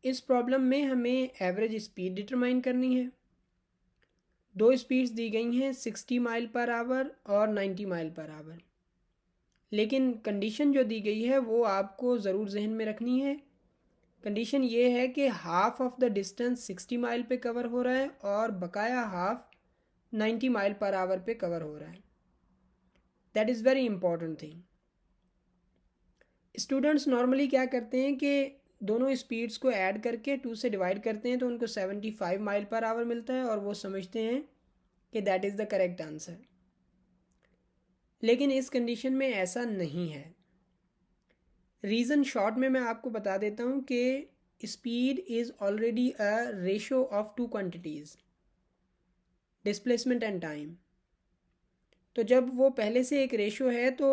इस प्रॉब्लम में हमें एवरेज स्पीड डिटरमाइन करनी है। दो स्पीड्स दी गई हैं 60 माइल पर आवर और 90 माइल पर आवर, लेकिन कंडीशन जो दी गई है वो आपको ज़रूर जहन में रखनी है। कंडीशन ये है कि half of the distance 60 mile पे कवर हो रहा है और बकाया हाफ 90 माइल पर आवर पे कवर हो रहा है। That is very important thing. Students normally क्या करते हैं कि दोनों स्पीड्स को ऐड करके 2 से डिवाइड करते हैं तो उनको 75 माइल पर आवर मिलता है और वो समझते हैं कि that is the correct answer. लेकिन इस कंडीशन में ऐसा नहीं है। रीज़न शॉर्ट में मैं आपको बता देता हूँ कि speed is already a ratio of two quantities, displacement and time. तो जब वो पहले से एक रेशो है तो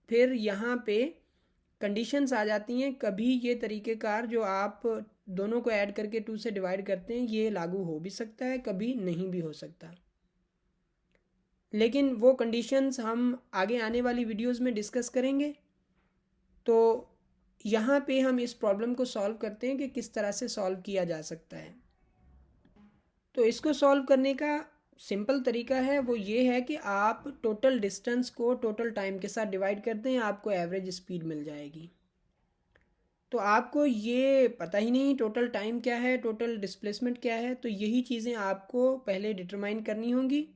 फिर यहाँ पे कंडीशंस आ जाती हैं। कभी ये तरीक़ेकार जो आप दोनों को ऐड करके 2 से डिवाइड करते हैं ये लागू हो भी सकता है, कभी नहीं भी हो सकता। लेकिन वो कंडीशंस हम आगे आने वाली वीडियोस में डिस्कस करेंगे। तो यहाँ पे हम इस प्रॉब्लम को सॉल्व करते हैं कि किस तरह से सॉल्व किया जा सकता है। तो इसको सॉल्व करने का सिंपल तरीका है वो ये है कि आप टोटल डिस्टेंस को टोटल टाइम के साथ डिवाइड करते हैं, आपको एवरेज स्पीड मिल जाएगी। तो आपको ये पता ही नहीं टोटल टाइम क्या है, टोटल डिस्प्लेसमेंट क्या है, तो यही चीज़ें आपको पहले डिटरमाइन करनी होंगी।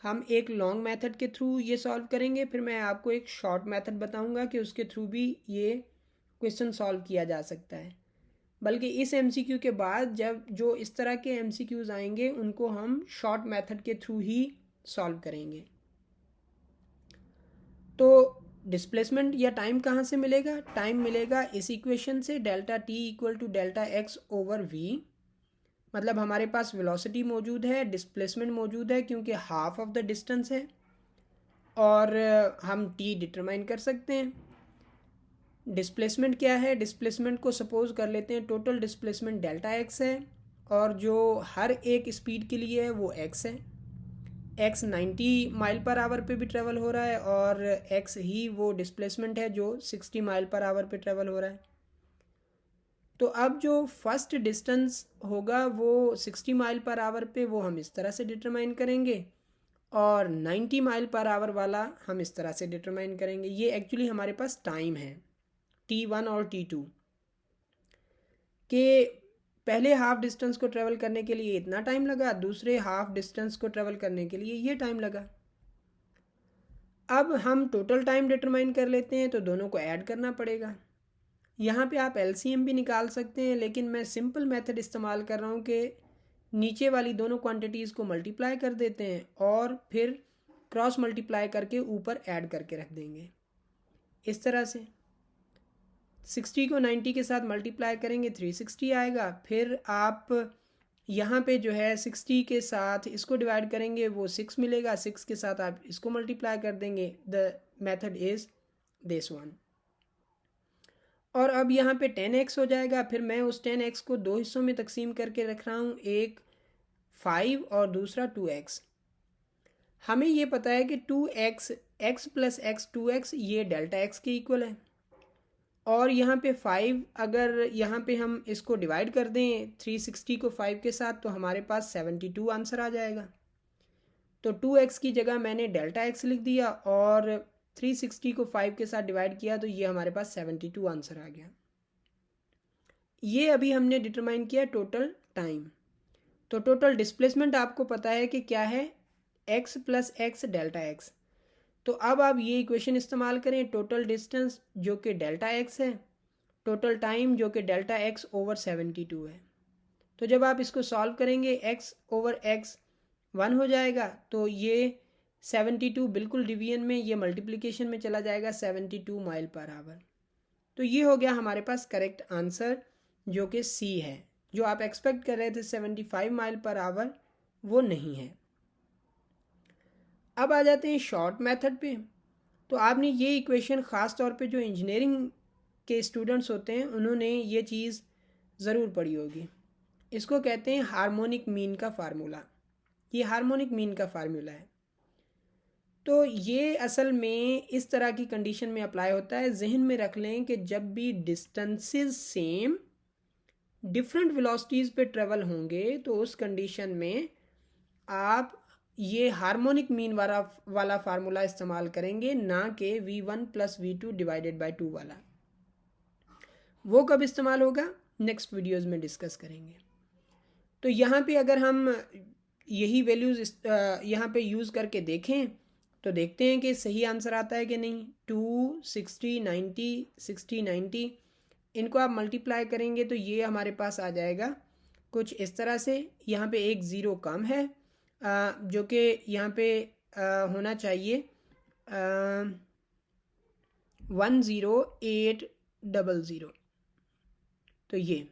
हम एक लॉन्ग मेथड के थ्रू ये सॉल्व करेंगे, फिर मैं आपको एक शॉर्ट मेथड बताऊंगा कि उसके थ्रू भी ये क्वेश्चन सॉल्व किया जा सकता है। बल्कि इस एमसीक्यू के बाद जब जो इस तरह के एमसीक्यूज़ आएंगे उनको हम शॉर्ट मेथड के थ्रू ही सॉल्व करेंगे। तो डिस्प्लेसमेंट या टाइम कहाँ से मिलेगा? टाइम मिलेगा इस इक्वेशन से, delta t equal to delta x over v. मतलब हमारे पास वेलोसिटी मौजूद है, डिस्प्लेसमेंट मौजूद है क्योंकि हाफ ऑफ द डिस्टेंस है, और हम टी डिटरमाइन कर सकते हैं। डिस्प्लेसमेंट क्या है? डिस्प्लेसमेंट को सपोज कर लेते हैं टोटल डिस्प्लेसमेंट डेल्टा एक्स है, और जो हर एक स्पीड के लिए है वो एक्स है। एक्स 90 माइल पर आवर पे भी ट्रेवल हो रहा है और एक्स ही वो डिस्प्लेसमेंट है जो 60 माइल पर आवर पे ट्रेवल हो रहा है। तो अब जो फर्स्ट डिस्टेंस होगा वो 60 माइल पर आवर पे वो हम इस तरह से डिटरमाइन करेंगे, और 90 माइल पर आवर वाला हम इस तरह से डिटरमाइन करेंगे। ये एक्चुअली हमारे पास टाइम है T1 और T2 के पहले हाफ डिस्टेंस को ट्रेवल करने के लिए इतना टाइम लगा, दूसरे हाफ डिस्टेंस को ट्रेवल करने के लिए ये टाइम लगा। अब हम टोटल टाइम डिटरमाइन कर लेते हैं तो दोनों को ऐड करना पड़ेगा। यहाँ पे आप एलसीएम भी निकाल सकते हैं, लेकिन मैं सिंपल मेथड इस्तेमाल कर रहा हूँ कि नीचे वाली दोनों क्वांटिटीज़ को मल्टीप्लाई कर देते हैं और फिर क्रॉस मल्टीप्लाई करके ऊपर ऐड करके रख देंगे। इस तरह से 60 को 90 के साथ मल्टीप्लाई करेंगे 360 आएगा। फिर आप यहाँ पे जो है 60 के साथ इसको डिवाइड करेंगे वो 6 मिलेगा, 6 के साथ आप इसको मल्टीप्लाई कर देंगे। The method is this one. और अब यहाँ पे 10x हो जाएगा। फिर मैं उस 10x को दो हिस्सों में तकसीम करके रख रहा हूँ, एक 5 और दूसरा 2x। हमें ये पता है कि 2x x plus x 2x ये डेल्टा x के इक्वल है, और यहाँ पे 5 अगर यहाँ पे हम इसको डिवाइड कर दें 360 को 5 के साथ तो हमारे पास 72 आंसर आ जाएगा। तो 2x की जगह मैंने डेल्टा x लिख दिया और 360 को 5 के साथ डिवाइड किया तो ये हमारे पास 72 आंसर आ गया। ये अभी हमने डिटरमाइन किया टोटल टाइम। तो टोटल डिस्प्लेसमेंट आपको पता है कि क्या है, x plus x delta x। तो अब आप ये इक्वेशन इस्तेमाल करें, टोटल डिस्टेंस जो कि डेल्टा x है, टोटल टाइम जो कि डेल्टा x ओवर 72 है। तो जब आप इसको सॉल्व करेंगे x ओवर x 1 हो जाएगा, तो ये 72 बिल्कुल डिवीजन में ये मल्टीप्लिकेशन में चला जाएगा 72 माइल पर आवर। तो ये हो गया हमारे पास करेक्ट आंसर जो कि C है। जो आप एक्सपेक्ट कर रहे थे 75 माइल पर आवर वो नहीं है। अब आ जाते हैं शॉर्ट मेथड पे। तो आपने ये इक्वेशन ख़ास तौर पे जो इंजीनियरिंग के स्टूडेंट्स होते हैं उन्होंने ये चीज़ ज़रूर पढ़ी होगी। इसको कहते हैं हार्मोनिक मीन का फार्मूला। ये हार्मोनिक मीन का फार्मूला है। तो ये असल में इस तरह की कंडीशन में अप्लाई होता है। जहन में रख लें कि जब भी डिस्टेंसेस सेम डिफरेंट वेलोसिटीज़ पे ट्रेवल होंगे तो उस कंडीशन में आप ये हार्मोनिक मीन वाला फार्मूला इस्तेमाल करेंगे, ना कि v1 plus v2 divided by 2 वाला। वो कब इस्तेमाल होगा, नेक्स्ट वीडियोज़ में डिस्कस करेंगे। तो यहाँ पे अगर हम यही वैल्यूज़ यहाँ पे यूज़ करके देखें तो देखते हैं कि सही आंसर आता है कि नहीं। 2, 60, 90, 60, 90 इनको आप मल्टीप्लाई करेंगे तो ये हमारे पास आ जाएगा कुछ इस तरह से। यहाँ पे एक ज़ीरो कम है जो कि यहाँ पे होना चाहिए 10800। तो ये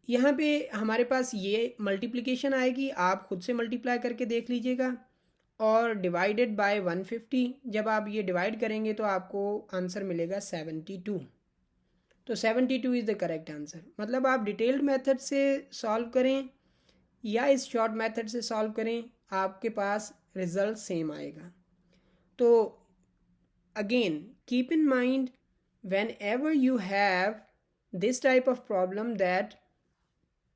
यहाँ पे हमारे पास ये मल्टीप्लिकेशन आएगी, आप खुद से मल्टीप्लाई करके देख लीजिएगा। और डिवाइडेड बाय 150, जब आप ये डिवाइड करेंगे तो आपको आंसर मिलेगा 72। तो 72 इज़ द करेक्ट आंसर। मतलब आप डिटेल्ड मेथड से सॉल्व करें या इस शॉर्ट मेथड से सॉल्व करें, आपके पास रिजल्ट सेम आएगा। तो again keep in mind when ever you have this type of problem that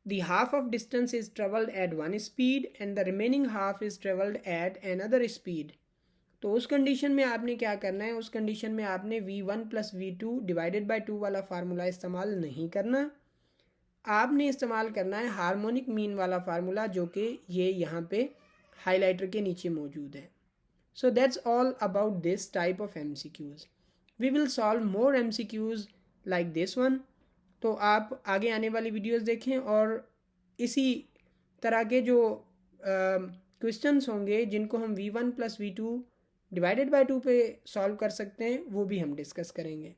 the half of distance is traveled at one speed and the remaining half is traveled at another speed, तो उस condition में आपने क्या करना है, उस condition में आपने v1 plus v2 divided by 2 वाला फार्मूला इस्तेमाल नहीं करना। आपने इस्तेमाल करना है हार्मोनिक मीन वाला फार्मूला, जो कि ये यहाँ पे हाईलाइटर के नीचे मौजूद है। So that's all about this type of MCQs। We will solve more MCQs like this one. तो आप आगे आने वाली वीडियोस देखें और इसी तरह के जो क्वेश्चंस होंगे जिनको हम v1 plus v2 divided by 2 पे सॉल्व कर सकते हैं, वो भी हम डिस्कस करेंगे।